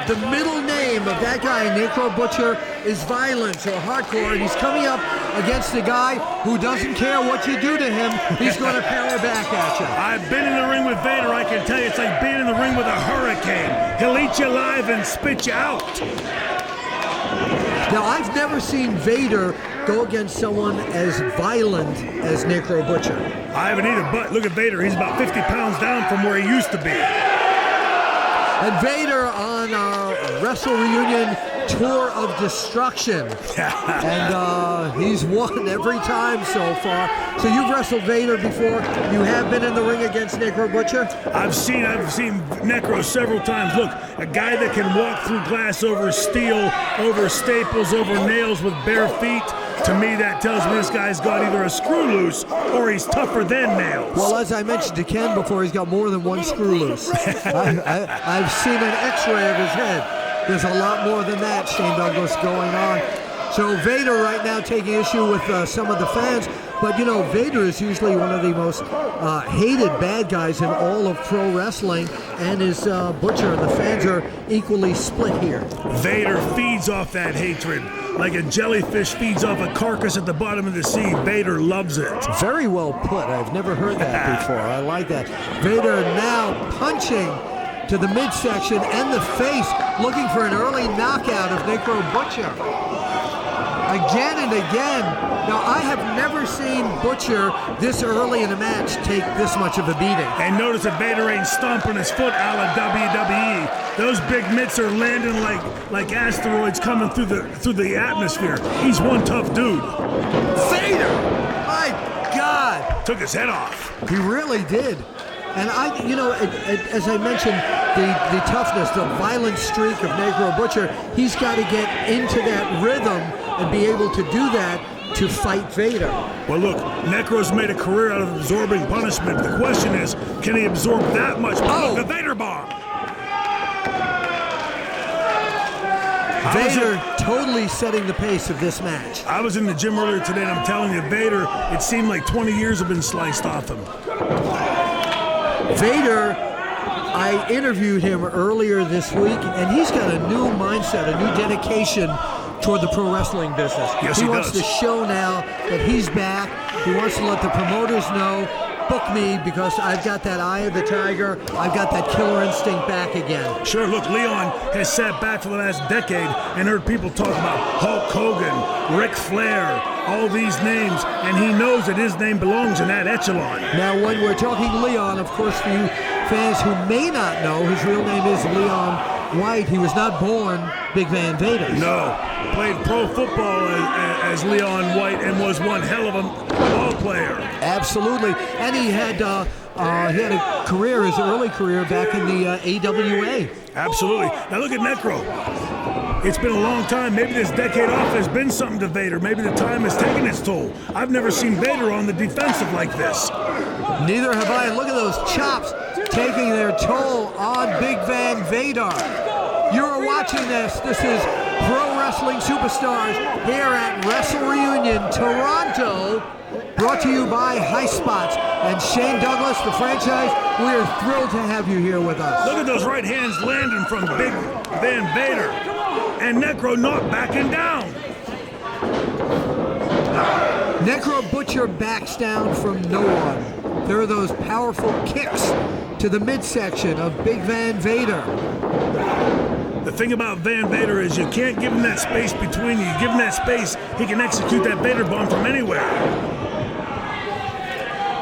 the middle name of that guy, Necro Butcher, is violence or hardcore, and he's coming up against a guy who doesn't care what you do to him. He's going to power back at you. I've been in the ring with Vader. I can tell you it's like being in the ring with a hurricane. He'll eat you alive and spit you out. Now, I've never seen Vader go against someone as violent as Necro Butcher. I haven't either, but look at Vader. He's about 50 pounds down from where he used to be. And Vader on our Wrestle Reunion Tour of Destruction. And he's won every time so far. So you've wrestled Vader before. You have been in the ring against Necro Butcher? I've seen Necro several times. Look, a guy that can walk through glass over steel, over staples, over nails with bare feet. To me, that tells me this guy's got either a screw loose or he's tougher than nails. Well, as I mentioned to Ken before, he's got more than one screw loose. I've seen an x-ray of his head. There's a lot more than that, Shane Douglas, going on. So Vader right now taking issue with some of the fans. But, you know, Vader is usually one of the most hated bad guys in all of pro wrestling, and is Butcher, and the fans are equally split here. Vader feeds off that hatred. Like a jellyfish feeds off a carcass at the bottom of the sea. Vader loves it. Very well put. I've never heard that before. I like that. Vader now punching to the midsection and the face, looking for an early knockout of Necro Butcher. Again and again. Now, I have never seen Butcher this early in a match take this much of a beating. And notice that Vader ain't stomping his foot a la WWE. Those big mitts are landing like asteroids coming through the atmosphere. He's one tough dude. Vader! My God! Took his head off. He really did. And as I mentioned, the toughness, the violent streak of Necro Butcher, he's got to get into that rhythm and be able to do that to fight Vader. Well, look, Necro's made a career out of absorbing punishment. The question is, can he absorb that much? Oh, the Vader bomb! Vader totally setting the pace of this match. I was in the gym earlier today, and I'm telling you, Vader, it seemed like 20 years have been sliced off him. Vader, I interviewed him earlier this week, and he's got a new mindset, a new dedication toward the pro wrestling business. Yes, he wants does. to show now that he's back. He wants to let the promoters know, book me, because I've got that eye of the tiger. I've got that killer instinct back again. Sure, look, Leon has sat back for the last decade and heard people talk about Hulk Hogan, Ric Flair, all these names, and he knows that his name belongs in that echelon. Now, when we're talking Leon, of course, for you fans who may not know, his real name is Leon White. He was not born Big Van Vader. No, played pro football as Leon White and was one hell of a ball player. Absolutely, and he had a career, his early career, back in the AWA. Absolutely. Now look at Necro. It's been a long time. Maybe this decade off has been something to Vader. Maybe the time has taken its toll. I've never seen Vader on the defensive like this. Neither have I. Look at those chops taking their toll on Big Van Vader. You're watching this. This is Pro Wrestling Superstars here at Wrestle Reunion Toronto, brought to you by High Spots. And Shane Douglas, the franchise, we are thrilled to have you here with us. Look at those right hands landing from Big Van Vader. And Necro not backing down. Necro Butcher backs down from no one. There are those powerful kicks to the midsection of Big Van Vader. The thing about Van Vader is you can't give him that space between you. You give him that space, he can execute that Vader bomb from anywhere.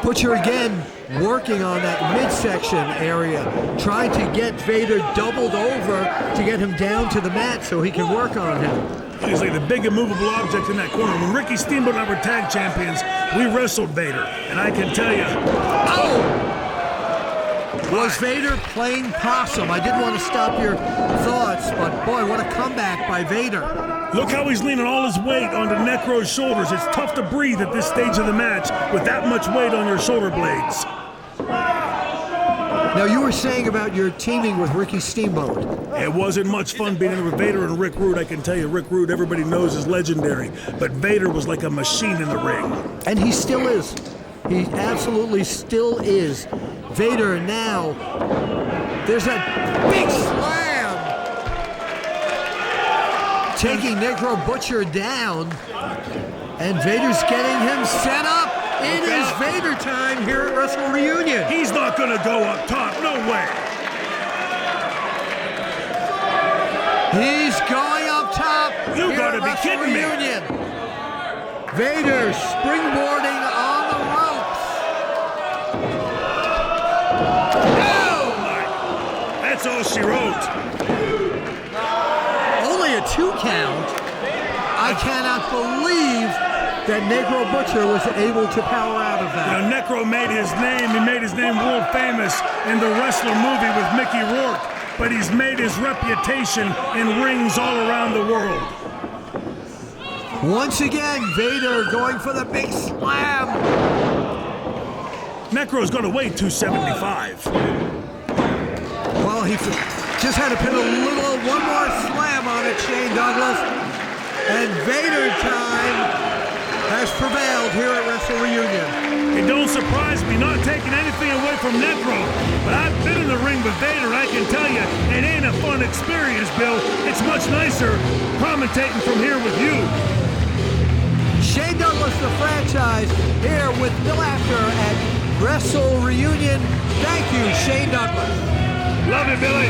Butcher again working on that midsection area, trying to get Vader doubled over to get him down to the mat so he can work on him. He's like the big immovable object in that corner. When Ricky Steamboat and I were tag champions, we wrestled Vader, and I can tell you... Oh! Was Vader playing possum? I didn't want to stop your thoughts, but boy, what a comeback by Vader. Look how he's leaning all his weight onto Necro's shoulders. It's tough to breathe at this stage of the match with that much weight on your shoulder blades. Now, you were saying about your teaming with Ricky Steamboat. It wasn't much fun being in with Vader and Rick Rude. I can tell you, Rick Rude, everybody knows, is legendary. But Vader was like a machine in the ring. And he still is. He absolutely still is. Vader now, there's that big slam. taking Necro Butcher down. And Vader's getting him set up. It is Vader time here at Wrestle Reunion. He's not going to go up top. No way. He's going up top. You here gotta at be Wrestle kidding me. Reunion. Vader springboarding on the ropes. Oh my! That's all she wrote. Only a 2 count. I cannot believe that Necro Butcher was able to power out of that. You know, Necro made his name. He made his name world famous in the wrestler movie with Mickey Rourke. But he's made his reputation in rings all around the world. Once again, Vader going for the big slam. Necro's going to weigh 275. Well, he just had to put one more slam on it, Shane Douglas. And Vader time has prevailed here at Wrestle Reunion. It don't surprise me, not taking anything away from Necro. But I've been in the ring with Vader. I can tell you, it ain't a fun experience, Bill. It's much nicer commentating from here with you. Shane Douglas, the franchise, here with Bill Apter at Wrestle Reunion. Thank you, Shane Douglas. Love it, Billy.